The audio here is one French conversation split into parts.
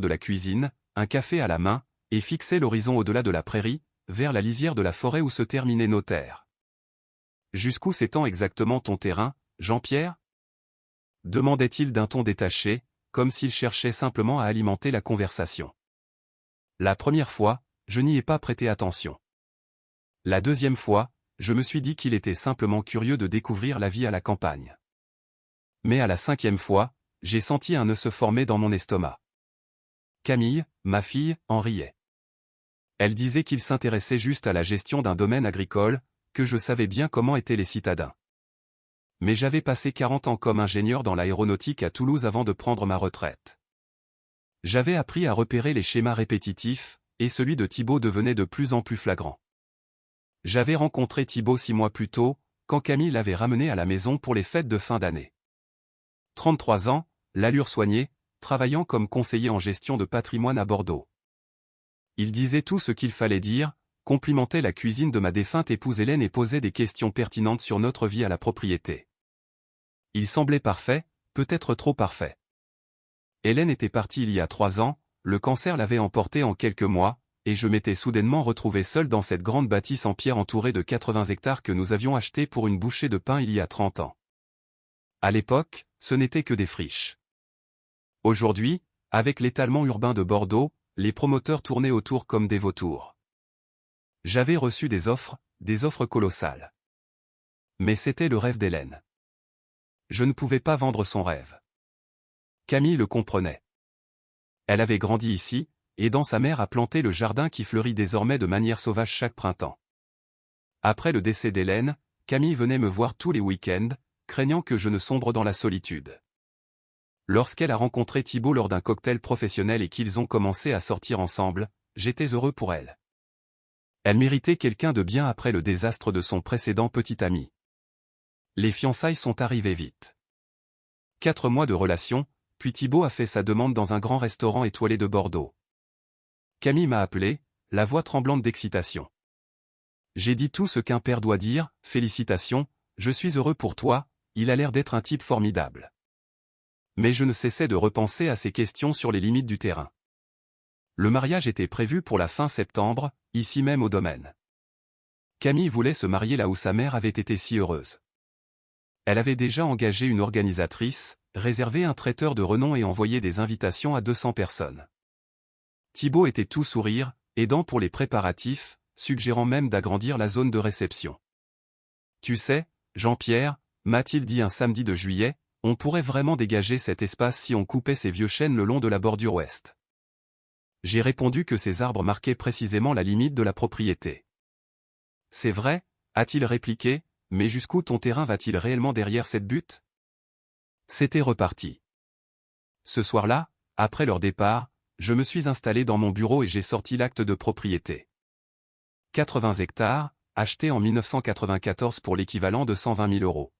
de la cuisine, un café à la main, et fixait l'horizon au-delà de la prairie, vers la lisière de la forêt où se terminait nos terres. « Jusqu'où s'étend exactement ton terrain, Jean-Pierre » demandait-il d'un ton détaché, comme s'il cherchait simplement à alimenter la conversation. La première fois, je n'y ai pas prêté attention. La deuxième fois, je me suis dit qu'il était simplement curieux de découvrir la vie à la campagne. Mais à la cinquième fois, j'ai senti un nœud se former dans mon estomac. Camille, ma fille, en riait. Elle disait qu'il s'intéressait juste à la gestion d'un domaine agricole, que je savais bien comment étaient les citadins. Mais j'avais passé 40 ans comme ingénieur dans l'aéronautique à Toulouse avant de prendre ma retraite. J'avais appris à repérer les schémas répétitifs, et celui de Thibaut devenait de plus en plus flagrant. J'avais rencontré Thibaut 6 mois plus tôt, quand Camille l'avait ramené à la maison pour les fêtes de fin d'année. 33 ans, l'allure soignée, travaillant comme conseiller en gestion de patrimoine à Bordeaux. Il disait tout ce qu'il fallait dire, complimentait la cuisine de ma défunte épouse Hélène et posait des questions pertinentes sur notre vie à la propriété. Il semblait parfait, peut-être trop parfait. Hélène était partie il y a 3 ans, le cancer l'avait emportée en quelques mois, et je m'étais soudainement retrouvé seul dans cette grande bâtisse en pierre entourée de 80 hectares que nous avions achetés pour une bouchée de pain il y a 30 ans. À l'époque, ce n'était que des friches. Aujourd'hui, avec l'étalement urbain de Bordeaux, les promoteurs tournaient autour comme des vautours. J'avais reçu des offres colossales. Mais c'était le rêve d'Hélène. Je ne pouvais pas vendre son rêve. Camille le comprenait. Elle avait grandi ici, aidant sa mère à planter le jardin qui fleurit désormais de manière sauvage chaque printemps. Après le décès d'Hélène, Camille venait me voir tous les week-ends, craignant que je ne sombre dans la solitude. Lorsqu'elle a rencontré Thibaut lors d'un cocktail professionnel et qu'ils ont commencé à sortir ensemble, j'étais heureux pour elle. Elle méritait quelqu'un de bien après le désastre de son précédent petit ami. Les fiançailles sont arrivées vite. 4 mois de relation, puis Thibaut a fait sa demande dans un grand restaurant étoilé de Bordeaux. Camille m'a appelé, la voix tremblante d'excitation. J'ai dit tout ce qu'un père doit dire, félicitations, je suis heureux pour toi, il a l'air d'être un type formidable. Mais je ne cessais de repenser à ces questions sur les limites du terrain. Le mariage était prévu pour la fin septembre, ici même au domaine. Camille voulait se marier là où sa mère avait été si heureuse. Elle avait déjà engagé une organisatrice, réservé un traiteur de renom et envoyé des invitations à 200 personnes. Thibaut était tout sourire, aidant pour les préparatifs, suggérant même d'agrandir la zone de réception. Tu sais, Jean-Pierre, m'a-t-il dit un samedi de juillet, on pourrait vraiment dégager cet espace si on coupait ces vieux chênes le long de la bordure ouest. J'ai répondu que ces arbres marquaient précisément la limite de la propriété. C'est vrai, a-t-il répliqué, mais jusqu'où ton terrain va-t-il réellement derrière cette butte ? C'était reparti. Ce soir-là, après leur départ, je me suis installé dans mon bureau et j'ai sorti l'acte de propriété. 80 hectares, achetés en 1994 pour l'équivalent de 120 000 €.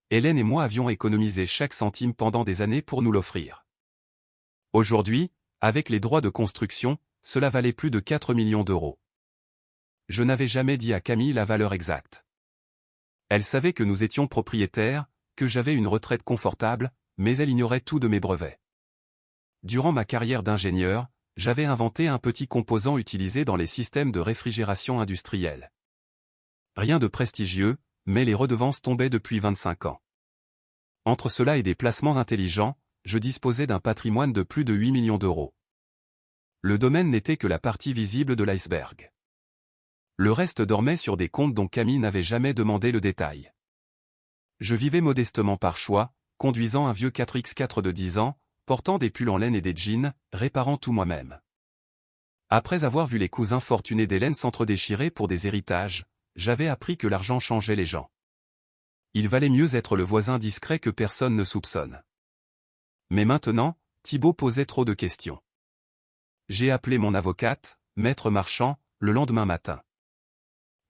Hélène et moi avions économisé chaque centime pendant des années pour nous l'offrir. Aujourd'hui, avec les droits de construction, cela valait plus de 4 millions d'euros. Je n'avais jamais dit à Camille la valeur exacte. Elle savait que nous étions propriétaires, que j'avais une retraite confortable, mais elle ignorait tout de mes brevets. Durant ma carrière d'ingénieur, j'avais inventé un petit composant utilisé dans les systèmes de réfrigération industrielle. Rien de prestigieux, mais les redevances tombaient depuis 25 ans. Entre cela et des placements intelligents, je disposais d'un patrimoine de plus de 8 millions d'euros. Le domaine n'était que la partie visible de l'iceberg. Le reste dormait sur des comptes dont Camille n'avait jamais demandé le détail. Je vivais modestement par choix, conduisant un vieux 4x4 de 10 ans, portant des pulls en laine et des jeans, réparant tout moi-même. Après avoir vu les cousins fortunés d'Hélène s'entre-déchirer pour des héritages, j'avais appris que l'argent changeait les gens. Il valait mieux être le voisin discret que personne ne soupçonne. Mais maintenant, Thibaut posait trop de questions. J'ai appelé mon avocate, Maître Marchand, le lendemain matin.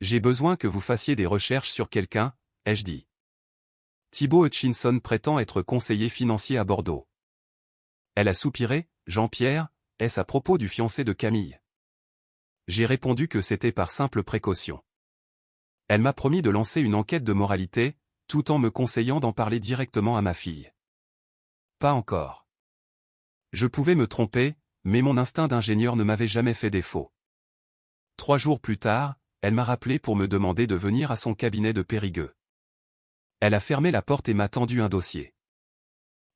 J'ai besoin que vous fassiez des recherches sur quelqu'un, ai-je dit. Thibaut Hutchinson prétend être conseiller financier à Bordeaux. Elle a soupiré, Jean-Pierre, est-ce à propos du fiancé de Camille? J'ai répondu que c'était par simple précaution. Elle m'a promis de lancer une enquête de moralité, tout en me conseillant d'en parler directement à ma fille. Pas encore. Je pouvais me tromper, mais mon instinct d'ingénieur ne m'avait jamais fait défaut. 3 jours plus tard, elle m'a rappelé pour me demander de venir à son cabinet de Périgueux. Elle a fermé la porte et m'a tendu un dossier.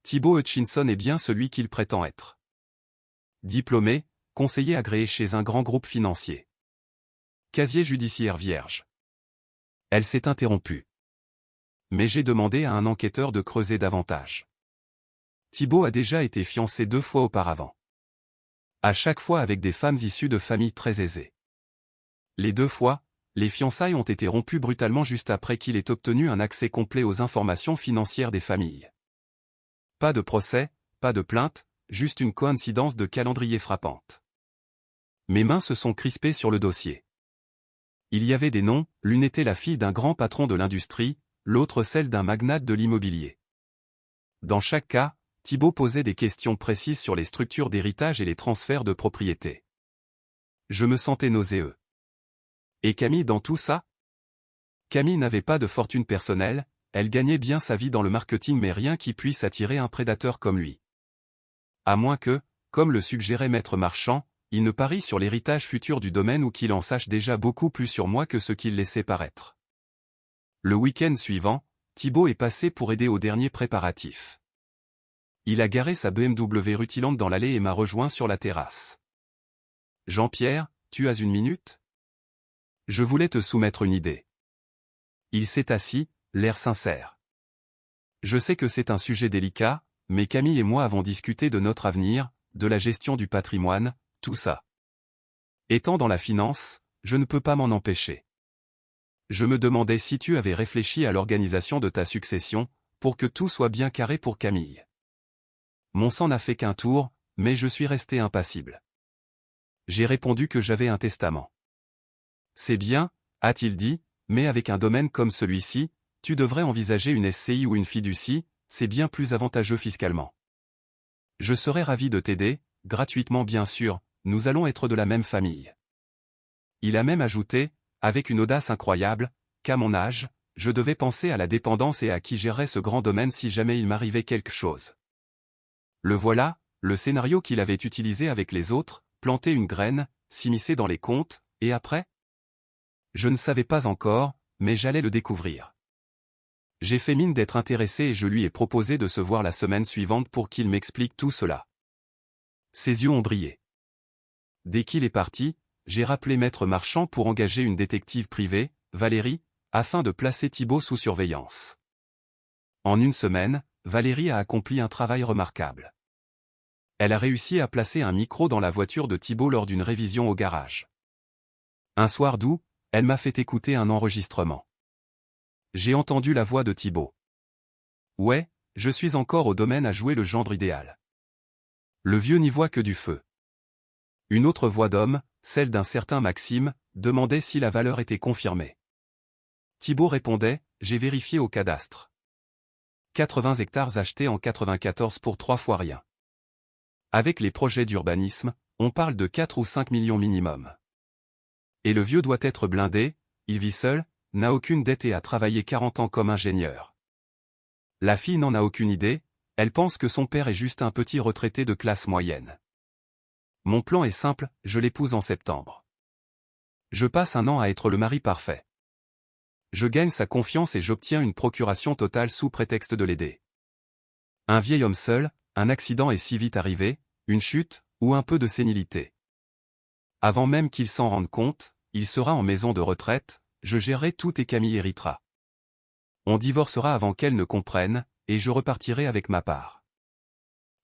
Thibaut Hutchinson est bien celui qu'il prétend être. Diplômé, conseiller agréé chez un grand groupe financier. Casier judiciaire vierge. Elle s'est interrompue. Mais j'ai demandé à un enquêteur de creuser davantage. Thibaut a déjà été fiancé 2 fois auparavant. À chaque fois avec des femmes issues de familles très aisées. Les 2 fois, les fiançailles ont été rompues brutalement juste après qu'il ait obtenu un accès complet aux informations financières des familles. Pas de procès, pas de plainte, juste une coïncidence de calendrier frappante. Mes mains se sont crispées sur le dossier. Il y avait des noms, l'une était la fille d'un grand patron de l'industrie, l'autre celle d'un magnate de l'immobilier. Dans chaque cas, Thibaut posait des questions précises sur les structures d'héritage et les transferts de propriété. Je me sentais nauséeux. Et Camille dans tout ça? Camille n'avait pas de fortune personnelle, elle gagnait bien sa vie dans le marketing mais rien qui puisse attirer un prédateur comme lui. À moins que, comme le suggérait Maître Marchand, il ne parie sur l'héritage futur du domaine ou qu'il en sache déjà beaucoup plus sur moi que ce qu'il laissait paraître. Le week-end suivant, Thibaut est passé pour aider aux derniers préparatifs. Il a garé sa BMW rutilante dans l'allée et m'a rejoint sur la terrasse. « Jean-Pierre, tu as une minute ? Je voulais te soumettre une idée. » Il s'est assis, l'air sincère. Je sais que c'est un sujet délicat, mais Camille et moi avons discuté de notre avenir, de la gestion du patrimoine, tout ça. Étant dans la finance, je ne peux pas m'en empêcher. Je me demandais si tu avais réfléchi à l'organisation de ta succession, pour que tout soit bien carré pour Camille. Mon sang n'a fait qu'un tour, mais je suis resté impassible. J'ai répondu que j'avais un testament. C'est bien, a-t-il dit, mais avec un domaine comme celui-ci, tu devrais envisager une SCI ou une fiducie, c'est bien plus avantageux fiscalement. Je serais ravi de t'aider, gratuitement bien sûr, nous allons être de la même famille. Il a même ajouté, avec une audace incroyable, qu'à mon âge, je devais penser à la dépendance et à qui gérerait ce grand domaine si jamais il m'arrivait quelque chose. Le voilà, le scénario qu'il avait utilisé avec les autres, planter une graine, s'immiscer dans les comptes, et après? Je ne savais pas encore, mais j'allais le découvrir. J'ai fait mine d'être intéressé et je lui ai proposé de se voir la semaine suivante pour qu'il m'explique tout cela. Ses yeux ont brillé. Dès qu'il est parti, j'ai rappelé Maître Marchand pour engager une détective privée, Valérie, afin de placer Thibaut sous surveillance. En une semaine, Valérie a accompli un travail remarquable. Elle a réussi à placer un micro dans la voiture de Thibaut lors d'une révision au garage. Un soir d'août, elle m'a fait écouter un enregistrement. J'ai entendu la voix de Thibaut. Ouais, je suis encore au domaine à jouer le gendre idéal. Le vieux n'y voit que du feu. Une autre voix d'homme, celle d'un certain Maxime, demandait si la valeur était confirmée. Thibaut répondait, j'ai vérifié au cadastre. 80 hectares achetés en 94 pour 3 fois rien. Avec les projets d'urbanisme, on parle de 4 ou 5 millions minimum. Et le vieux doit être blindé, il vit seul, n'a aucune dette et a travaillé 40 ans comme ingénieur. La fille n'en a aucune idée, elle pense que son père est juste un petit retraité de classe moyenne. Mon plan est simple, je l'épouse en septembre. Je passe un an à être le mari parfait. Je gagne sa confiance et j'obtiens une procuration totale sous prétexte de l'aider. Un vieil homme seul, un accident est si vite arrivé, une chute, ou un peu de sénilité. Avant même qu'il s'en rende compte, il sera en maison de retraite, je gérerai tout et Camille héritera. On divorcera avant qu'elle ne comprenne, et je repartirai avec ma part.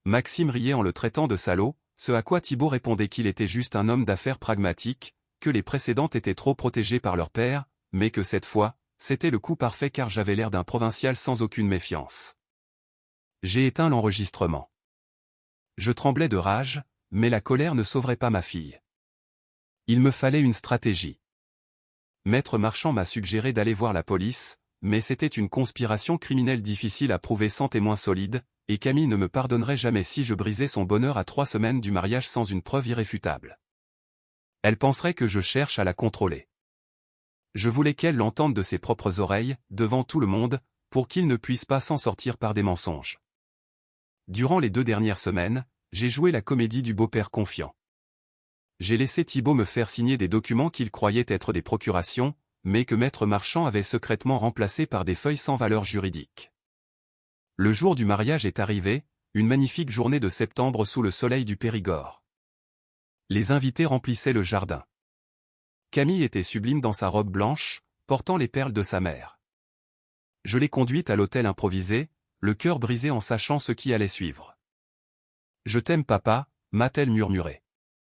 Maxime riait en le traitant de salaud, ce à quoi Thibaut répondait qu'il était juste un homme d'affaires pragmatique, que les précédentes étaient trop protégées par leur père, mais que cette fois, c'était le coup parfait car j'avais l'air d'un provincial sans aucune méfiance. J'ai éteint l'enregistrement. Je tremblais de rage, mais la colère ne sauverait pas ma fille. Il me fallait une stratégie. Maître Marchand m'a suggéré d'aller voir la police, mais c'était une conspiration criminelle difficile à prouver sans témoin solide, et Camille ne me pardonnerait jamais si je brisais son bonheur à 3 semaines du mariage sans une preuve irréfutable. Elle penserait que je cherche à la contrôler. Je voulais qu'elle l'entende de ses propres oreilles, devant tout le monde, pour qu'il ne puisse pas s'en sortir par des mensonges. Durant les 2 dernières semaines, j'ai joué la comédie du beau-père confiant. J'ai laissé Thibaut me faire signer des documents qu'il croyait être des procurations, mais que Maître Marchand avait secrètement remplacés par des feuilles sans valeur juridique. Le jour du mariage est arrivé, une magnifique journée de septembre sous le soleil du Périgord. Les invités remplissaient le jardin. Camille était sublime dans sa robe blanche, portant les perles de sa mère. Je l'ai conduite à l'hôtel improvisé, le cœur brisé en sachant ce qui allait suivre. « Je t'aime papa », m'a-t-elle murmuré.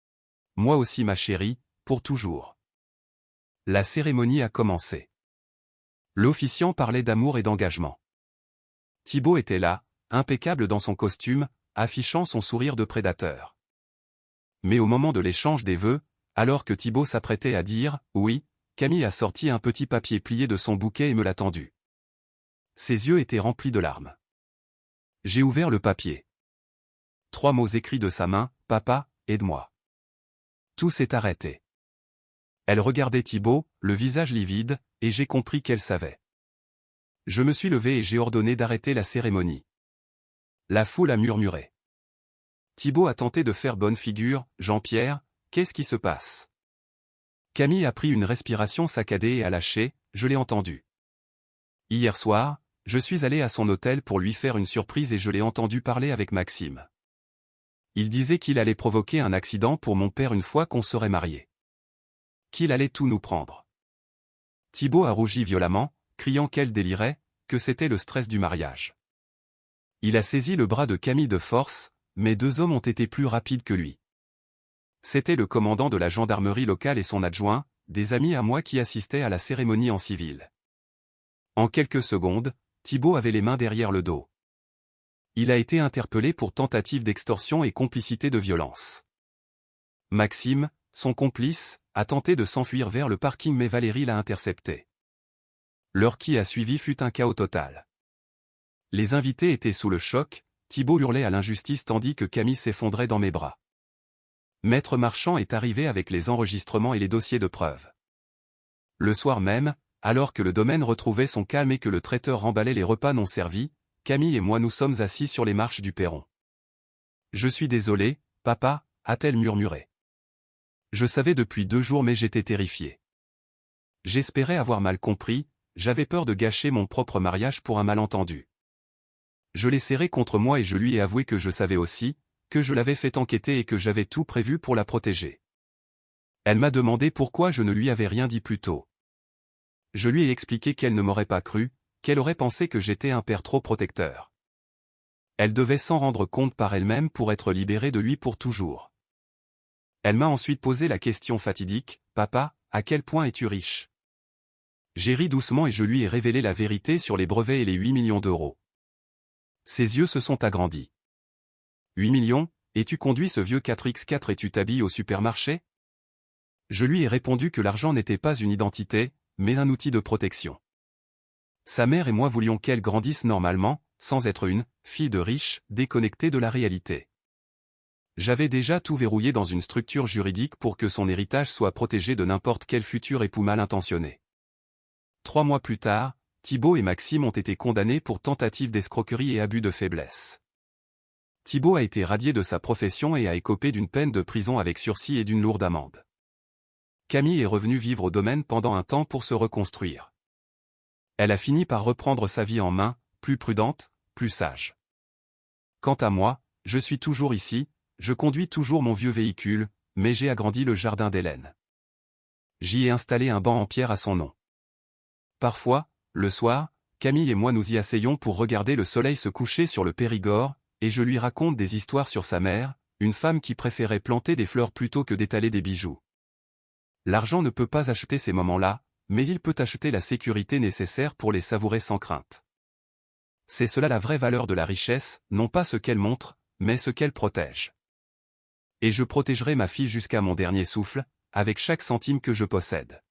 « Moi aussi ma chérie, pour toujours. » La cérémonie a commencé. L'officiant parlait d'amour et d'engagement. Thibaut était là, impeccable dans son costume, affichant son sourire de prédateur. Mais au moment de l'échange des vœux, alors que Thibaut s'apprêtait à dire « oui », Camille a sorti un petit papier plié de son bouquet et me l'a tendu. Ses yeux étaient remplis de larmes. J'ai ouvert le papier. 3 mots écrits de sa main, « Papa, aide-moi ». Tout s'est arrêté. Elle regardait Thibaut, le visage livide, et j'ai compris qu'elle savait. Je me suis levé et j'ai ordonné d'arrêter la cérémonie. La foule a murmuré. Thibaut a tenté de faire bonne figure. « Jean-Pierre, qu'est-ce qui se passe ?» Camille a pris une respiration saccadée et a lâché, « Je l'ai entendu. Hier soir, je suis allé à son hôtel pour lui faire une surprise et je l'ai entendu parler avec Maxime. Il disait qu'il allait provoquer un accident pour mon père une fois qu'on serait mariés. Qu'il allait tout nous prendre. » Thibaut a rougi violemment, criant qu'elle délirait, que c'était le stress du mariage. Il a saisi le bras de Camille de force, mais 2 hommes ont été plus rapides que lui. C'était le commandant de la gendarmerie locale et son adjoint, des amis à moi qui assistaient à la cérémonie en civil. En quelques secondes, Thibaut avait les mains derrière le dos. Il a été interpellé pour tentative d'extorsion et complicité de violence. Maxime, son complice, a tenté de s'enfuir vers le parking mais Valérie l'a intercepté. L'heure qui a suivi fut un chaos total. Les invités étaient sous le choc, Thibaut hurlait à l'injustice tandis que Camille s'effondrait dans mes bras. Maître Marchand est arrivé avec les enregistrements et les dossiers de preuves. Le soir même, alors que le domaine retrouvait son calme et que le traiteur remballait les repas non servis, Camille et moi nous sommes assis sur les marches du perron. « Je suis désolé, papa », a-t-elle murmuré. Je savais depuis 2 jours mais j'étais terrifié. J'espérais avoir mal compris, j'avais peur de gâcher mon propre mariage pour un malentendu. Je l'ai serré contre moi et je lui ai avoué que je savais aussi, que je l'avais fait enquêter et que j'avais tout prévu pour la protéger. Elle m'a demandé pourquoi je ne lui avais rien dit plus tôt. Je lui ai expliqué qu'elle ne m'aurait pas cru, qu'elle aurait pensé que j'étais un père trop protecteur. Elle devait s'en rendre compte par elle-même pour être libérée de lui pour toujours. Elle m'a ensuite posé la question fatidique, « Papa, à quel point es-tu riche ?» J'ai ri doucement et je lui ai révélé la vérité sur les brevets et les 8 millions d'euros. Ses yeux se sont agrandis. 8 millions, et tu conduis ce vieux 4x4 et tu t'habilles au supermarché? Je lui ai répondu que l'argent n'était pas une identité, mais un outil de protection. Sa mère et moi voulions qu'elle grandisse normalement, sans être une fille de riche, déconnectée de la réalité. J'avais déjà tout verrouillé dans une structure juridique pour que son héritage soit protégé de n'importe quel futur époux mal intentionné. 3 mois plus tard, Thibaut et Maxime ont été condamnés pour tentative d'escroquerie et abus de faiblesse. Thibaut a été radié de sa profession et a écopé d'une peine de prison avec sursis et d'une lourde amende. Camille est revenue vivre au domaine pendant un temps pour se reconstruire. Elle a fini par reprendre sa vie en main, plus prudente, plus sage. Quant à moi, je suis toujours ici, je conduis toujours mon vieux véhicule, mais j'ai agrandi le jardin d'Hélène. J'y ai installé un banc en pierre à son nom. Parfois, le soir, Camille et moi nous y asseyons pour regarder le soleil se coucher sur le Périgord, et je lui raconte des histoires sur sa mère, une femme qui préférait planter des fleurs plutôt que d'étaler des bijoux. L'argent ne peut pas acheter ces moments-là, mais il peut acheter la sécurité nécessaire pour les savourer sans crainte. C'est cela la vraie valeur de la richesse, non pas ce qu'elle montre, mais ce qu'elle protège. Et je protégerai ma fille jusqu'à mon dernier souffle, avec chaque centime que je possède.